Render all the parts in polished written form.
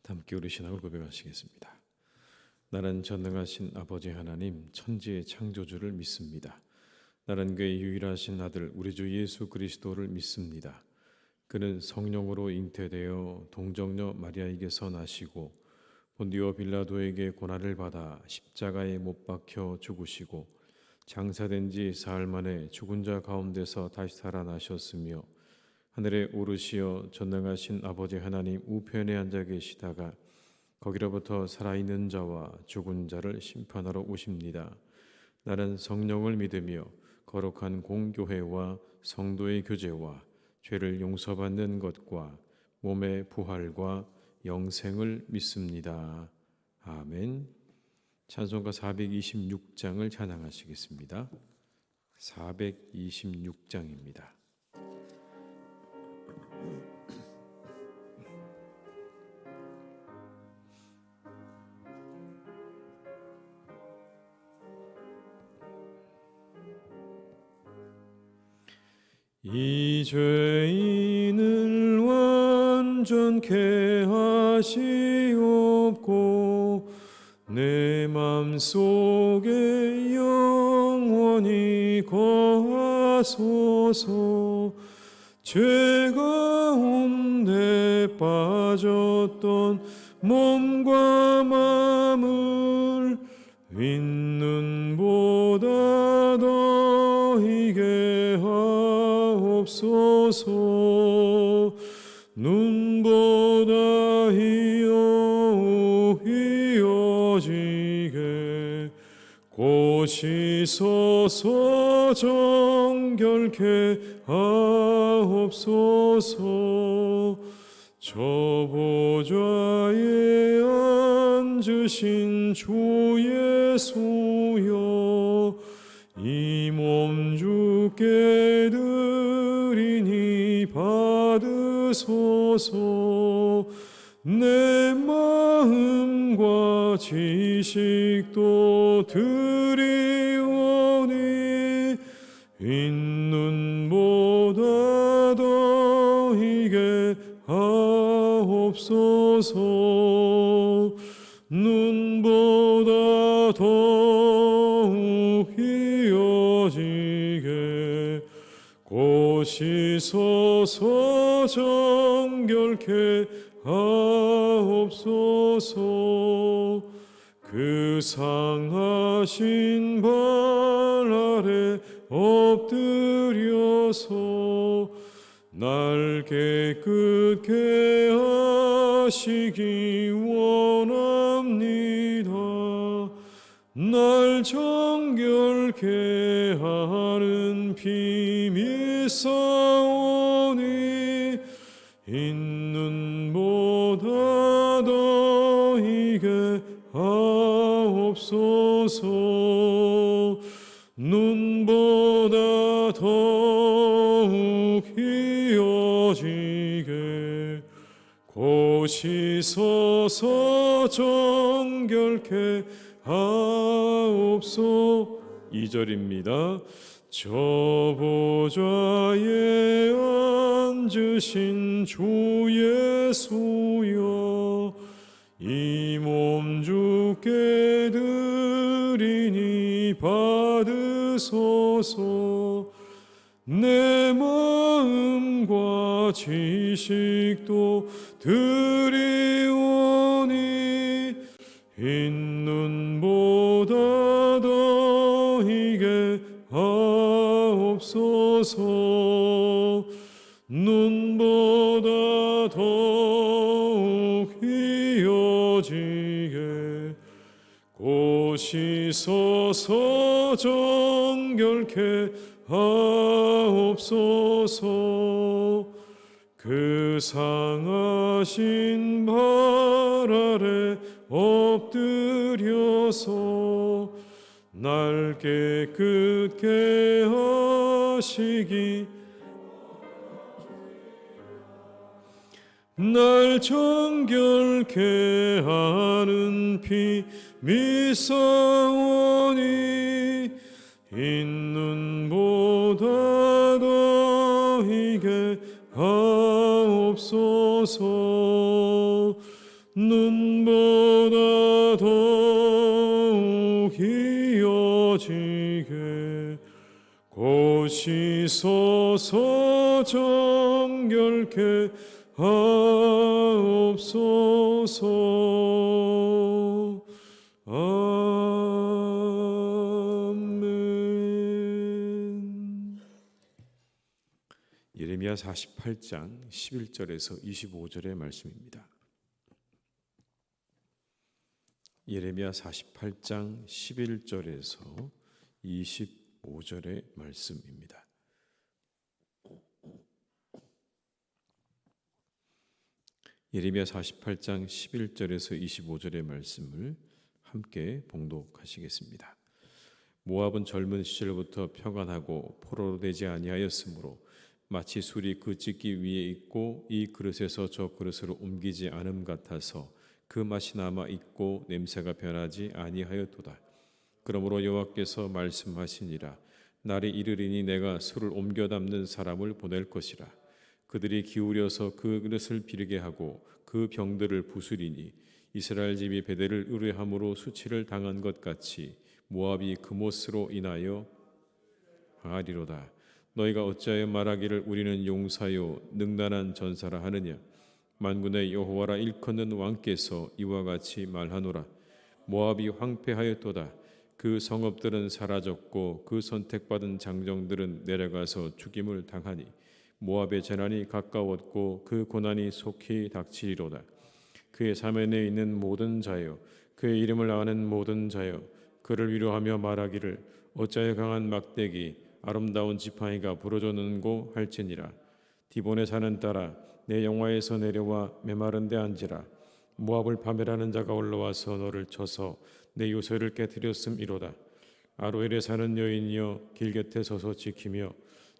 함께 우리 신앙을 고백하시겠습니다. 나는 전능하신 아버지 하나님 천지의 창조주를 믿습니다. 나는 그의 유일하신 아들 우리 주 예수 그리스도를 믿습니다. 그는 성령으로 잉태되어 동정녀 마리아에게서 나시고 본디오 빌라도에게 고난을 받아 십자가에 못 박혀 죽으시고 장사된 지 사흘 만에 죽은 자 가운데서 다시 살아나셨으며 하늘에 오르시어 전능하신 아버지 하나님 우편에 앉아 계시다가 거기로부터 살아있는 자와 죽은 자를 심판하러 오십니다. 나는 성령을 믿으며 거룩한 공교회와 성도의 교제와 죄를 용서받는 것과 몸의 부활과 영생을 믿습니다. 아멘. 찬송가 426장을 찬양하시겠습니다. 426장입니다. 이 죄인을 완전케 하시옵고 내 맘속에 영원히 거하소서. 죄 가운데 빠졌던 몸과 마음을 윗눈보다 더 희게 하옵소서. 눈보다 희어지게 고시소서. 정결케 하옵소서. 저 보좌에 앉으신 주 예수여, 이 몸 주께 드리니 받으소서. 내 마음과 지식도 드리오니 윗눈보다 더 희게 하옵소서. 눈보다 더욱 희어지게 고시소서. 정결케 하옵소서. 그 상하신 발 아래 엎드려서 날 깨끗게 하시기 원합니다. 날 정결케 하는 피 믿사오니 흰눈보다 더 희게 하옵소서. 눈보다 더욱 희어지게 고시소서. 정결케 하옵소서. 2절입니다. 저 보좌에 앉으신 주 예수여, 이 몸 주께 드리니 받으소서. 내 마음과 지식도 드리오니 흰눈보다 더 희게 하옵소서. 눈보다 더욱 희어지게 고시소서. 정결케 하옵소서. 그 상하신 발 아래 엎드려서 날 깨끗게 하시기, 날 정결케 하는 피 믿사오니 흰눈보다 더 희게 하옵소서. 눈보다 더욱 희어지게 고시소서 정결케 하옵소서. 아멘. 예레미야 48장 11절에서 25절의 말씀입니다. 예레미야 48장 11절에서 25절의 말씀입니다. 예레미야 48장 11절에서 25절의 말씀을 함께 봉독하시겠습니다. 모압은 젊은 시절부터 평안하고 포로로 되지 아니하였으므로 마치 술이 그 찢기 위에 있고 이 그릇에서 저 그릇으로 옮기지 않음 같아서 그 맛이 남아 있고 냄새가 변하지 아니하였도다. 그러므로 여호와께서 말씀하시니라. 날이 이르리니 내가 술을 옮겨 담는 사람을 보낼 것이라. 그들이 기울여서 그 그릇을 비르게 하고 그 병들을 부수리니 이스라엘 집이 베델을 의뢰함으로 수치를 당한 것 같이 모압이 그못으로 인하여 당하리로다. 너희가 어찌하여 말하기를 우리는 용사요 능란한 전사라 하느냐. 만군의 여호와라 일컫는 왕께서 이와 같이 말하노라. 모압이 황폐하였도다. 그 성읍들은 사라졌고 그 선택받은 장정들은 내려가서 죽임을 당하니 모압의 재난이 가까웠고 그 고난이 속히 닥치리로다. 그의 사면에 있는 모든 자여, 그의 이름을 아는 모든 자여, 그를 위로하며 말하기를 어찌하여 강한 막대기 아름다운 지팡이가 부러졌는고 할지니라. 디본에 사는 딸아, 내 영화에서 내려와 메마른 데 앉으라. 모압을 파멸하는 자가 올라와서 너를 쳐서 내 요새를 깨뜨렸음이로다. 아로엘에 사는 여인이여, 길 곁에 서서 지키며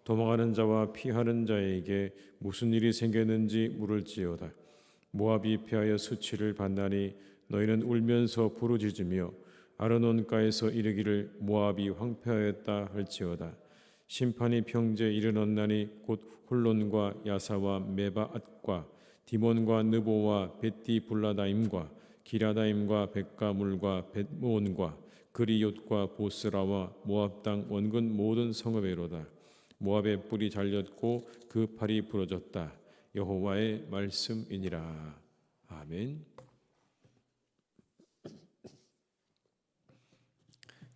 도망하는 자와 피하는 자에게 무슨 일이 생겼는지 물을지어다. 모압이 피하여 수치를 받나니 너희는 울면서 부르짖으며 아르논가에서 이르기를 모압이 황폐하였다 할지어다. 심판이 평지에 이르렀나니 곧 홀론과 야사와 메바앗과 디몬과 느보와 벳디불라다임과 기라다임과 벳가물과 벳모온과 그리욤과 보스라와 모압 땅 원근 모든 성읍에로다. 모압의 뿔이 잘렸고 그 팔이 부러졌다. 여호와의 말씀이니라. 아멘.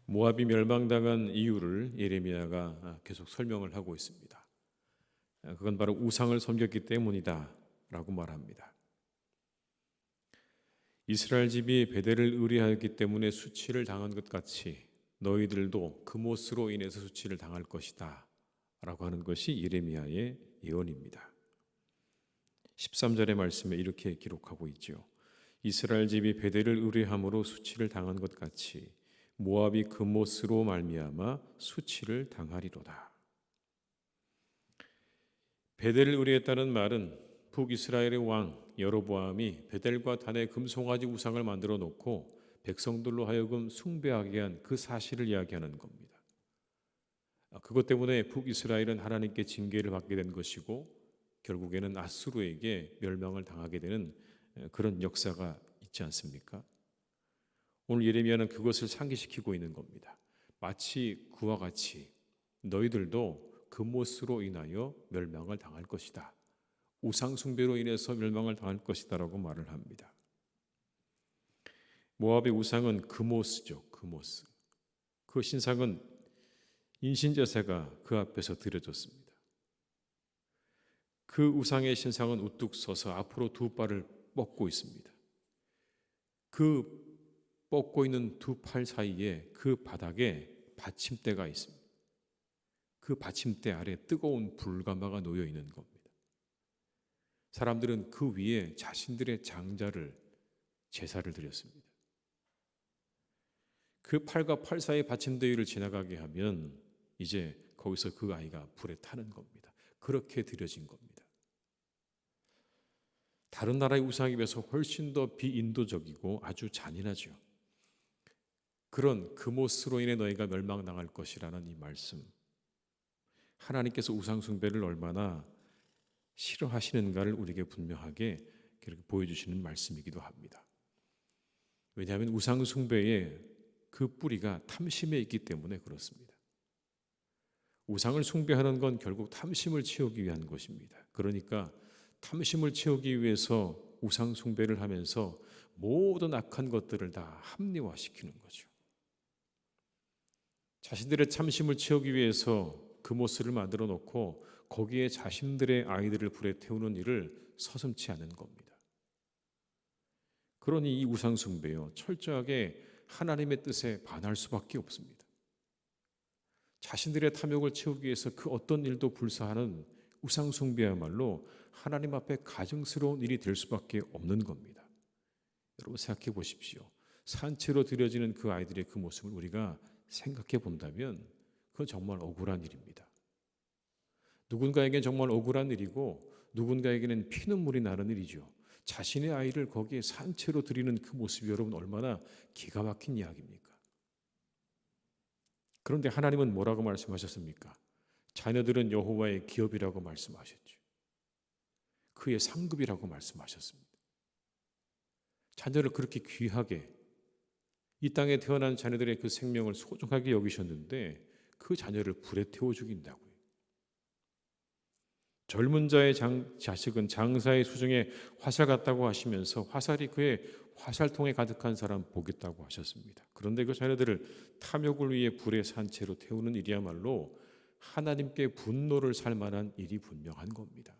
모압이 멸망당한 이유를 예레미야가 계속 설명을 하고 있습니다. 그건 바로 우상을 섬겼기 때문이다 라고 말합니다. 이스라엘 집이 베델을 의뢰하였기 때문에 수치를 당한 것 같이 너희들도 그못으로 인해서 수치를 당할 것이다 라고 하는 것이 예레미야의 예언입니다. 13절의 말씀에 이렇게 기록하고 있죠. 이스라엘 집이 베델을 의뢰함으로 수치를 당한 것 같이 모압이 그못으로 말미암아 수치를 당하리로다. 베델을 의뢰했다는 말은 북이스라엘의 왕 여로보암이 베델과 단에 금송아지 우상을 만들어 놓고 백성들로 하여금 숭배하게 한 그 사실을 이야기하는 겁니다. 그것 때문에 북이스라엘은 하나님께 징계를 받게 된 것이고 결국에는 아수르에게 멸망을 당하게 되는 그런 역사가 있지 않습니까? 오늘 예레미야는 그것을 상기시키고 있는 겁니다. 마치 그와 같이 너희들도 그못으로 인하여 멸망을 당할 것이다. 우상 숭배로 인해서 멸망을 당할 것이다 라고 말을 합니다. 모압의 우상은 그모스죠. 그모스. 그 신상은 인신제사가 그 앞에서 드려졌습니다. 그 우상의 신상은 우뚝 서서 앞으로 두 발을 뻗고 있습니다. 그 뻗고 있는 두 팔 사이에 그 바닥에 받침대가 있습니다. 그 받침대 아래 뜨거운 불가마가 놓여 있는 겁니다. 사람들은 그 위에 자신들의 장자를 제사를 드렸습니다. 그 팔과 팔 사이의 받침대 위를 지나가게 하면 이제 거기서 그 아이가 불에 타는 겁니다. 그렇게 드려진 겁니다. 다른 나라의 우상에 비해서 훨씬 더 비인도적이고 아주 잔인하죠. 그런 그못으로 인해 너희가 멸망당할 것이라는 이 말씀, 하나님께서 우상 숭배를 얼마나 싫어하시는가를 우리에게 분명하게 그렇게 보여주시는 말씀이기도 합니다. 왜냐하면 우상 숭배의 그 뿌리가 탐심에 있기 때문에 그렇습니다. 우상을 숭배하는 건 결국 탐심을 채우기 위한 것입니다. 그러니까 탐심을 채우기 위해서 우상 숭배를 하면서 모든 악한 것들을 다 합리화시키는 거죠. 자신들의 탐심을 채우기 위해서 그 모습을 만들어 놓고 거기에 자신들의 아이들을 불에 태우는 일을 서슴지 않은 겁니다. 그러니 이 우상 숭배요, 철저하게 하나님의 뜻에 반할 수밖에 없습니다. 자신들의 탐욕을 채우기 위해서 그 어떤 일도 불사하는 우상 숭배야말로 하나님 앞에 가증스러운 일이 될 수밖에 없는 겁니다. 여러분 생각해 보십시오. 산채로 드려지는 그 아이들의 그 모습을 우리가 생각해 본다면 그건 정말 억울한 일입니다. 누군가에게는 정말 억울한 일이고 누군가에게는 피눈물이 나는 일이죠. 자신의 아이를 거기에 산채로 드리는 그 모습이 여러분 얼마나 기가 막힌 이야기입니까? 그런데 하나님은 뭐라고 말씀하셨습니까? 자녀들은 여호와의 기업이라고 말씀하셨죠. 그의 상급이라고 말씀하셨습니다. 자녀를 그렇게 귀하게, 이 땅에 태어난 자녀들의 그 생명을 소중하게 여기셨는데 그 자녀를 불에 태워 죽인다고요. 젊은 자의 자식은 장사의 수중에 화살 같다고 하시면서 화살이 그의 화살통에 가득한 사람 보겠다고 하셨습니다. 그런데 그 자녀들을 탐욕을 위해 불의 산채로 태우는 일이야말로 하나님께 분노를 살 만한 일이 분명한 겁니다.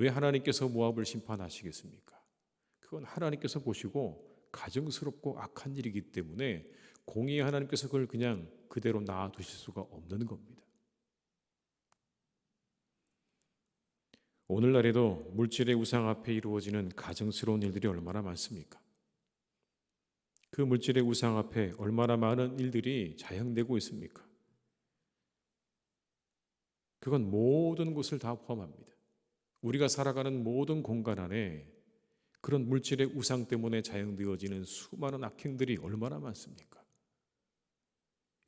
왜 하나님께서 모압을 심판하시겠습니까? 그건 하나님께서 보시고 가증스럽고 악한 일이기 때문에 공의의 하나님께서 그걸 그냥 그대로 놔두실 수가 없는 겁니다. 오늘날에도 물질의 우상 앞에 이루어지는 가증스러운 일들이 얼마나 많습니까? 그 물질의 우상 앞에 얼마나 많은 일들이 자행되고 있습니까? 그건 모든 곳을 다 포함합니다. 우리가 살아가는 모든 공간 안에 그런 물질의 우상 때문에 자행되어지는 수많은 악행들이 얼마나 많습니까?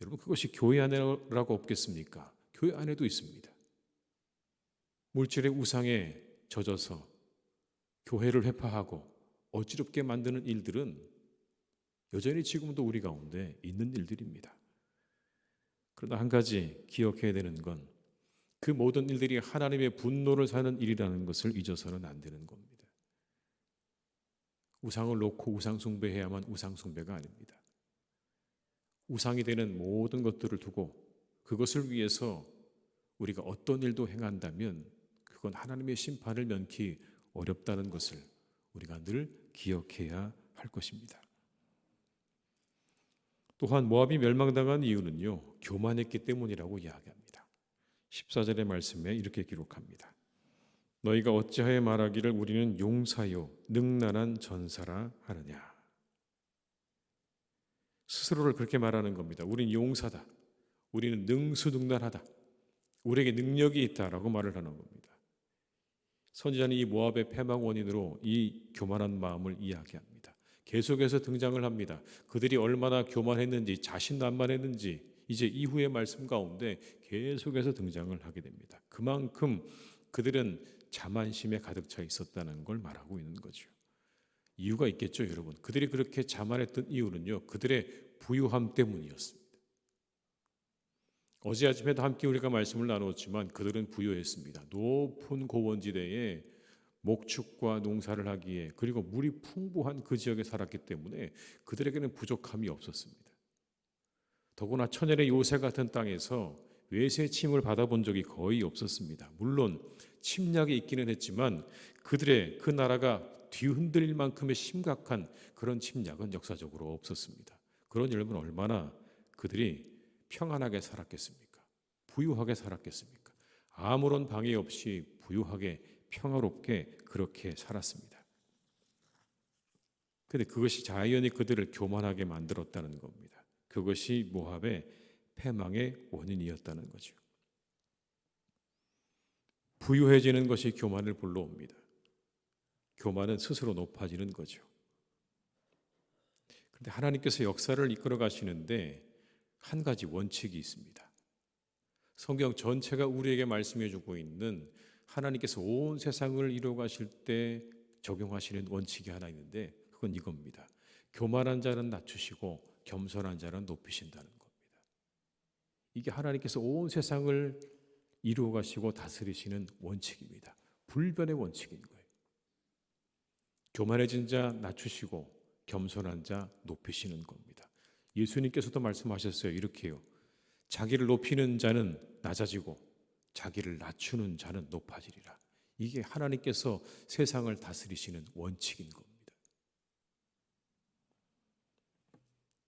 여러분 그것이 교회 안에라고 없겠습니까? 교회 안에도 있습니다. 물질의 우상에 젖어서 교회를 회파하고 어지럽게 만드는 일들은 여전히 지금도 우리 가운데 있는 일들입니다. 그러나 한 가지 기억해야 되는 건 그 모든 일들이 하나님의 분노를 사는 일이라는 것을 잊어서는 안 되는 겁니다. 우상을 놓고 우상 숭배해야만 우상 숭배가 아닙니다. 우상이 되는 모든 것들을 두고 그것을 위해서 우리가 어떤 일도 행한다면 그건 하나님의 심판을 면키 어렵다는 것을 우리가 늘 기억해야 할 것입니다. 또한 모압이 멸망당한 이유는요, 교만했기 때문이라고 이야기합니다. 14절의 말씀에 이렇게 기록합니다. 너희가 어찌하여 말하기를 우리는 용사요 능란한 전사라 하느냐. 스스로를 그렇게 말하는 겁니다. 우리는 용사다. 우리는 능수능란하다. 우리에게 능력이 있다라고 말을 하는 겁니다. 선지자는 이 모압의 패망 원인으로 이 교만한 마음을 이야기합니다. 계속해서 등장을 합니다. 그들이 얼마나 교만했는지, 자신만만했는지 이제 이후의 말씀 가운데 계속해서 등장을 하게 됩니다. 그만큼 그들은 자만심에 가득 차 있었다는 걸 말하고 있는 거죠. 이유가 있겠죠, 여러분. 그들이 그렇게 자만했던 이유는요, 그들의 부유함 때문이었습니다. 어제 아침에도 함께 우리가 말씀을 나눴지만 그들은 부유했습니다. 높은 고원지대에 목축과 농사를 하기에, 그리고 물이 풍부한 그 지역에 살았기 때문에 그들에게는 부족함이 없었습니다. 더구나 천연의 요새 같은 땅에서 외세 침을 받아본 적이 거의 없었습니다. 물론 침략이 있기는 했지만 그들의 그 나라가 뒤흔들릴 만큼의 심각한 그런 침략은 역사적으로 없었습니다. 그런 여러분 얼마나 그들이 평안하게 살았겠습니까? 부유하게 살았겠습니까? 아무런 방해 없이 부유하게 평화롭게 그렇게 살았습니다. 그런데 그것이 자연히 그들을 교만하게 만들었다는 겁니다. 그것이 모압의 패망의 원인이었다는 거죠. 부유해지는 것이 교만을 불러옵니다. 교만은 스스로 높아지는 거죠. 그런데 하나님께서 역사를 이끌어 가시는데 한 가지 원칙이 있습니다. 성경 전체가 우리에게 말씀해 주고 있는 하나님께서 온 세상을 이루어 가실 때 적용하시는 원칙이 하나 있는데 그건 이겁니다. 교만한 자는 낮추시고 겸손한 자는 높이신다는 겁니다. 이게 하나님께서 온 세상을 이루어 가시고 다스리시는 원칙입니다. 불변의 원칙인 거예요. 교만해진 자 낮추시고 겸손한 자 높이시는 겁니다. 예수님께서도 말씀하셨어요. 이렇게요. 자기를 높이는 자는 낮아지고 자기를 낮추는 자는 높아지리라. 이게 하나님께서 세상을 다스리시는 원칙인 겁니다.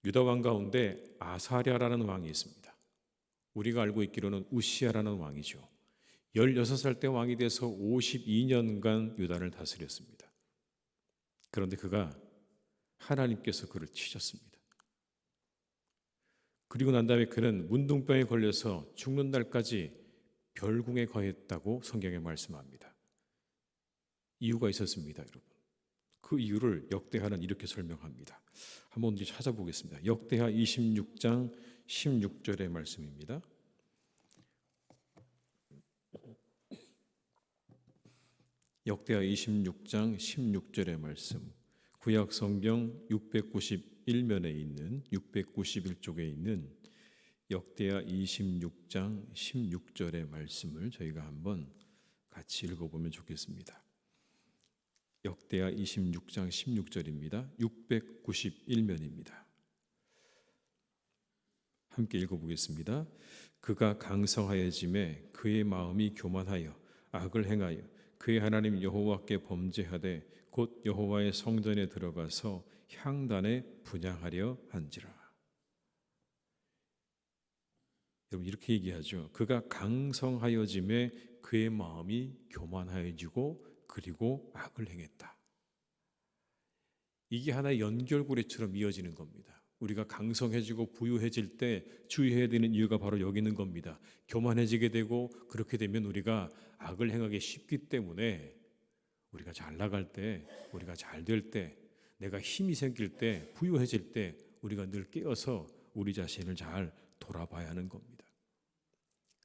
유다 왕 가운데 아사랴라는 왕이 있습니다. 우리가 알고 있기로는 우시야라는 왕이죠. 16살 때 왕이 돼서 52년간 유다를 다스렸습니다. 그런데 그가 하나님께서 그를 치셨습니다. 그리고 난 다음에 그는 문둥병에 걸려서 죽는 날까지 별궁에 거했다고 성경에 말씀합니다. 이유가 있었습니다, 여러분. 그 이유를 역대하는 이렇게 설명합니다. 한번 이제 찾아보겠습니다. 역대하 26장 16절의 말씀입니다. 역대하 26장 16절의 말씀. 구약 성경 691면에 있는 691쪽에 있는 역대하 26장 16절의 말씀을 저희가 한번 같이 읽어보면 좋겠습니다. 역대하 26장 16절입니다. 691면입니다. 함께 읽어보겠습니다. 그가 강성하여짐에 그의 마음이 교만하여 악을 행하여 그의 하나님 여호와께 범죄하되 곧 여호와의 성전에 들어가서 향단에 분향하려 한지라. 여러분 이렇게 얘기하죠. 그가 강성하여짐에 그의 마음이 교만하여지고 그리고 악을 행했다. 이게 하나의 연결고리처럼 이어지는 겁니다. 우리가 강성해지고 부유해질 때 주의해야 되는 이유가 바로 여기 있는 겁니다. 교만해지게 되고 그렇게 되면 우리가 악을 행하기 쉽기 때문에 우리가 잘 나갈 때, 우리가 잘 될 때, 내가 힘이 생길 때, 부유해질 때 우리가 늘 깨어서 우리 자신을 잘 돌아봐야 하는 겁니다.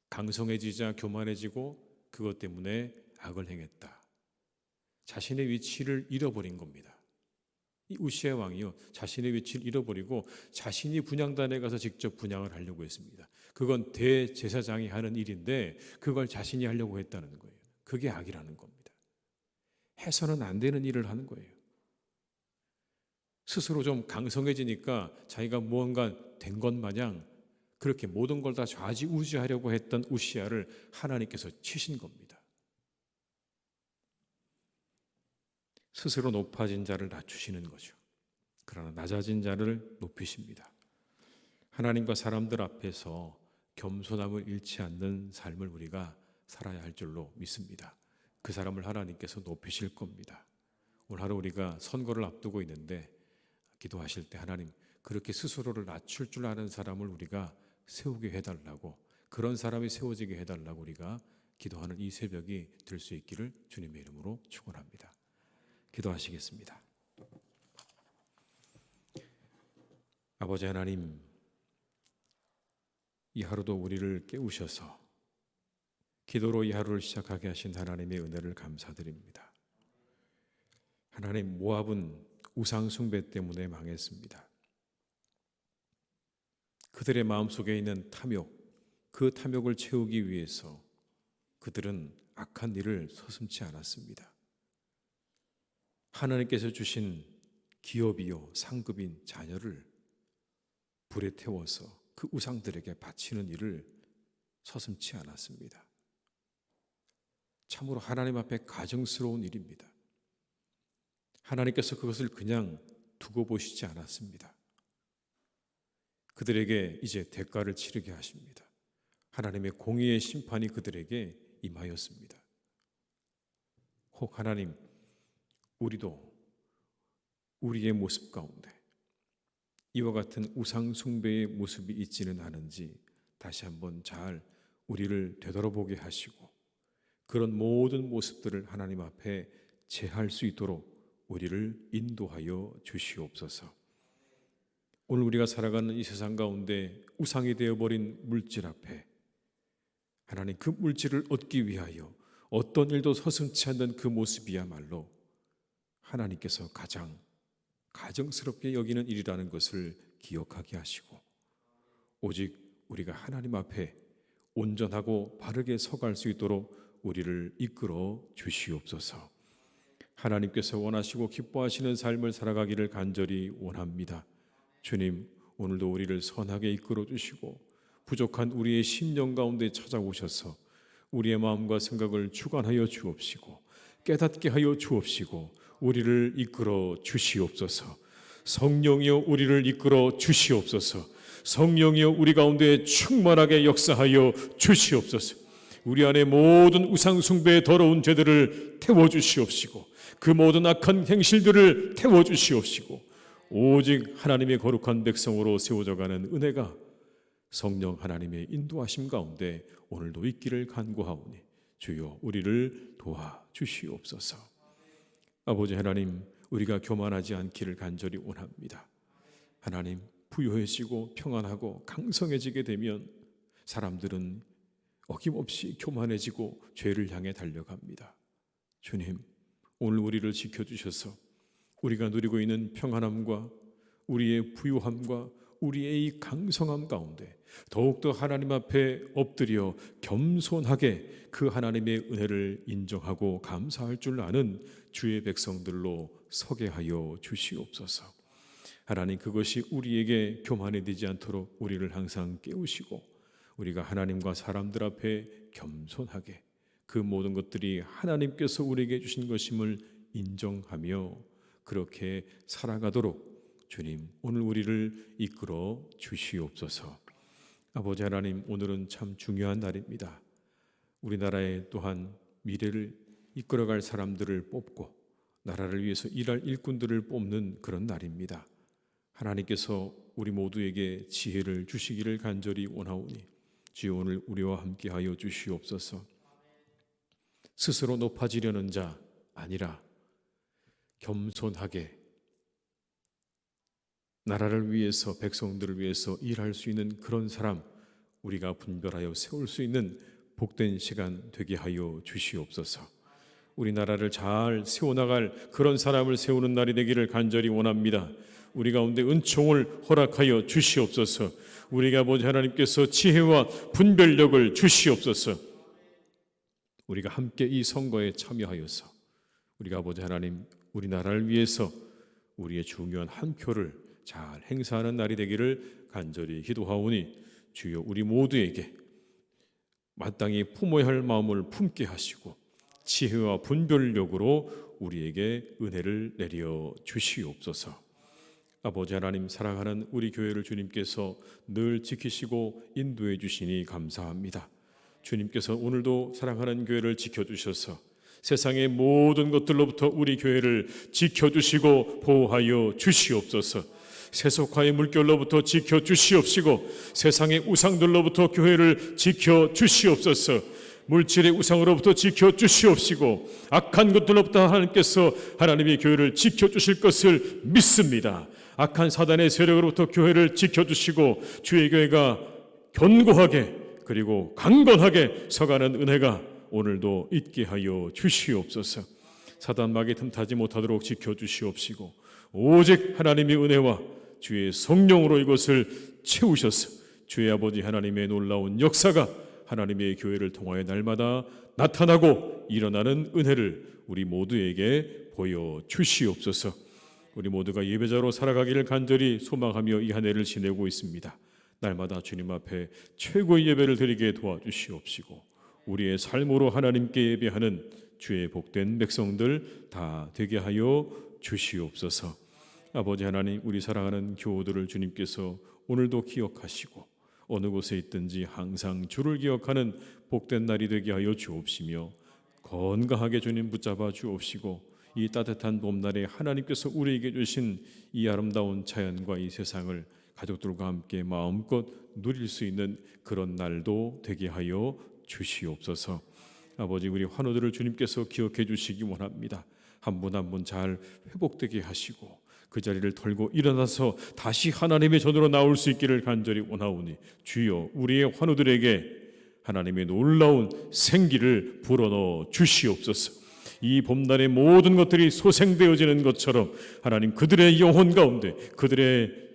강성해지자 교만해지고 그것 때문에 악을 행했다. 자신의 위치를 잃어버린 겁니다. 이 우시야 왕이요, 자신의 위치를 잃어버리고 자신이 분향단에 가서 직접 분향을 하려고 했습니다. 그건 대제사장이 하는 일인데 그걸 자신이 하려고 했다는 거예요. 그게 악이라는 겁니다. 해서는 안 되는 일을 하는 거예요. 스스로 좀 강성해지니까 자기가 무언가 된 것 마냥 그렇게 모든 걸 다 좌지우지하려고 했던 우시야를 하나님께서 치신 겁니다. 스스로 높아진 자를 낮추시는 거죠. 그러나 낮아진 자를 높이십니다. 하나님과 사람들 앞에서 겸손함을 잃지 않는 삶을 우리가 살아야 할 줄로 믿습니다. 그 사람을 하나님께서 높이실 겁니다. 오늘 하루 우리가 선거를 앞두고 있는데 기도하실 때 하나님 그렇게 스스로를 낮출 줄 아는 사람을 우리가 세우게 해달라고, 그런 사람이 세워지게 해달라고 우리가 기도하는 이 새벽이 될 수 있기를 주님의 이름으로 축원합니다. 기도하시겠습니다. 아버지 하나님, 이 하루도 우리를 깨우셔서 기도로 이 하루를 시작하게 하신 하나님의 은혜를 감사드립니다. 하나님, 모압은 우상 숭배 때문에 망했습니다. 그들의 마음속에 있는 탐욕, 그 탐욕을 채우기 위해서 그들은 악한 일을 서슴지 않았습니다. 하나님께서 주신 기업이요 상급인 자녀를 불에 태워서 그 우상들에게 바치는 일을 서슴지 않았습니다. 참으로 하나님 앞에 가증스러운 일입니다. 하나님께서 그것을 그냥 두고 보시지 않았습니다. 그들에게 이제 대가를 치르게 하십니다. 하나님의 공의의 심판이 그들에게 임하였습니다. 혹 하나님, 우리도 우리의 모습 가운데 이와 같은 우상 숭배의 모습이 있지는 않은지 다시 한번 잘 우리를 되돌아보게 하시고 그런 모든 모습들을 하나님 앞에 제할 수 있도록 우리를 인도하여 주시옵소서. 오늘 우리가 살아가는 이 세상 가운데 우상이 되어버린 물질 앞에 하나님 그 물질을 얻기 위하여 어떤 일도 서슴지 않는 그 모습이야말로 하나님께서 가장 가정스럽게 여기는 일이라는 것을 기억하게 하시고, 오직 우리가 하나님 앞에 온전하고 바르게 서갈 수 있도록 우리를 이끌어 주시옵소서. 하나님께서 원하시고 기뻐하시는 삶을 살아가기를 간절히 원합니다. 주님, 오늘도 우리를 선하게 이끌어 주시고 부족한 우리의 심령 가운데 찾아오셔서 우리의 마음과 생각을 주관하여 주옵시고 깨닫게 하여 주옵시고 우리를 이끌어 주시옵소서. 성령이여 우리를 이끌어 주시옵소서. 성령이여 우리 가운데 충만하게 역사하여 주시옵소서. 우리 안에 모든 우상 숭배의 더러운 죄들을 태워주시옵시고 그 모든 악한 행실들을 태워주시옵시고 오직 하나님의 거룩한 백성으로 세워져가는 은혜가 성령 하나님의 인도하심 가운데 오늘도 있기를 간구하오니 주여 우리를 도와주시옵소서. 아버지 하나님, 우리가 교만하지 않기를 간절히 원합니다. 하나님, 부유해지고 평안하고 강성해지게 되면 사람들은 어김없이 교만해지고 죄를 향해 달려갑니다. 주님, 오늘 우리를 지켜주셔서 우리가 누리고 있는 평안함과 우리의 부유함과 우리의 이 강성함 가운데 더욱더 하나님 앞에 엎드려 겸손하게 그 하나님의 은혜를 인정하고 감사할 줄 아는 주의 백성들로 서게 하여 주시옵소서. 하나님, 그것이 우리에게 교만이 되지 않도록 우리를 항상 깨우시고 우리가 하나님과 사람들 앞에 겸손하게 그 모든 것들이 하나님께서 우리에게 주신 것임을 인정하며 그렇게 살아가도록 주님, 오늘 우리를 이끌어 주시옵소서. 아버지 하나님, 오늘은 참 중요한 날입니다. 우리나라에 또한 미래를 이끌어갈 사람들을 뽑고 나라를 위해서 일할 일꾼들을 뽑는 그런 날입니다. 하나님께서 우리 모두에게 지혜를 주시기를 간절히 원하오니 주여 오늘 우리와 함께하여 주시옵소서. 스스로 높아지려는 자 아니라 겸손하게 나라를 위해서 백성들을 위해서 일할 수 있는 그런 사람 우리가 분별하여 세울 수 있는 복된 시간 되게 하여 주시옵소서. 우리나라를 잘 세워나갈 그런 사람을 세우는 날이 되기를 간절히 원합니다. 우리 가운데 은총을 허락하여 주시옵소서. 우리가 아버지 하나님께서 지혜와 분별력을 주시옵소서. 우리가 함께 이 선거에 참여하여서 우리가 아버지 하나님 우리나라를 위해서 우리의 중요한 한 표를 잘 행사하는 날이 되기를 간절히 기도하오니 주여 우리 모두에게 마땅히 품어야 할 마음을 품게 하시고 지혜와 분별력으로 우리에게 은혜를 내려 주시옵소서. 아버지 하나님, 사랑하는 우리 교회를 주님께서 늘 지키시고 인도해 주시니 감사합니다. 주님께서 오늘도 사랑하는 교회를 지켜주셔서 세상의 모든 것들로부터 우리 교회를 지켜주시고 보호하여 주시옵소서. 세속화의 물결로부터 지켜주시옵시고 세상의 우상들로부터 교회를 지켜주시옵소서. 물질의 우상으로부터 지켜주시옵시고 악한 것들로부터 하나님께서 하나님의 교회를 지켜주실 것을 믿습니다. 악한 사단의 세력으로부터 교회를 지켜주시고 주의 교회가 견고하게 그리고 강건하게 서가는 은혜가 오늘도 있게 하여 주시옵소서. 사단 마귀 틈타지 못하도록 지켜주시옵시고 오직 하나님의 은혜와 주의 성령으로 이것을 채우셔서 주의 아버지 하나님의 놀라운 역사가 하나님의 교회를 통하여 날마다 나타나고 일어나는 은혜를 우리 모두에게 보여주시옵소서. 우리 모두가 예배자로 살아가기를 간절히 소망하며 이 한 해를 지내고 있습니다. 날마다 주님 앞에 최고의 예배를 드리게 도와주시옵시고 우리의 삶으로 하나님께 예배하는 주의 복된 백성들 다 되게 하여 주시옵소서. 아버지 하나님, 우리 사랑하는 교우들을 주님께서 오늘도 기억하시고 어느 곳에 있든지 항상 주를 기억하는 복된 날이 되게 하여 주옵시며 건강하게 주님 붙잡아 주옵시고 이 따뜻한 봄날에 하나님께서 우리에게 주신 이 아름다운 자연과 이 세상을 가족들과 함께 마음껏 누릴 수 있는 그런 날도 되게 하여 주시옵소서. 아버지, 우리 환우들을 주님께서 기억해 주시기 원합니다. 한 분 한 분 잘 회복되게 하시고 그 자리를 털고 일어나서 다시 하나님의 전으로 나올 수 있기를 간절히 원하오니 주여 우리의 환우들에게 하나님의 놀라운 생기를 불어넣어 주시옵소서. 이 봄날의 모든 것들이 소생되어지는 것처럼 하나님 그들의 영혼 가운데, 그들의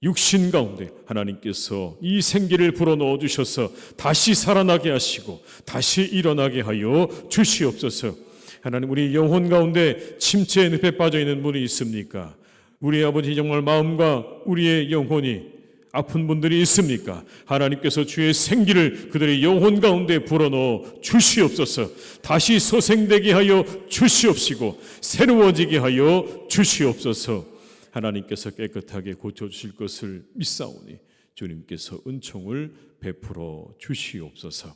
육신 가운데 하나님께서 이 생기를 불어넣어 주셔서 다시 살아나게 하시고 다시 일어나게 하여 주시옵소서. 하나님, 우리 영혼 가운데 침체의 늪에 빠져 있는 분이 있습니까? 우리 아버지, 정말 마음과 우리의 영혼이 아픈 분들이 있습니까? 하나님께서 주의 생기를 그들의 영혼 가운데 불어넣어 주시옵소서. 다시 소생되게 하여 주시옵시고 새로워지게 하여 주시옵소서. 하나님께서 깨끗하게 고쳐주실 것을 믿사오니 주님께서 은총을 베풀어 주시옵소서.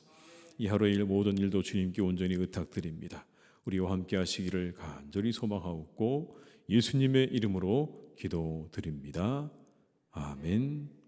이 하루의 일 모든 일도 주님께 온전히 의탁드립니다. 우리와 함께 하시기를 간절히 소망하옵고 예수님의 이름으로 기도드립니다. 아멘.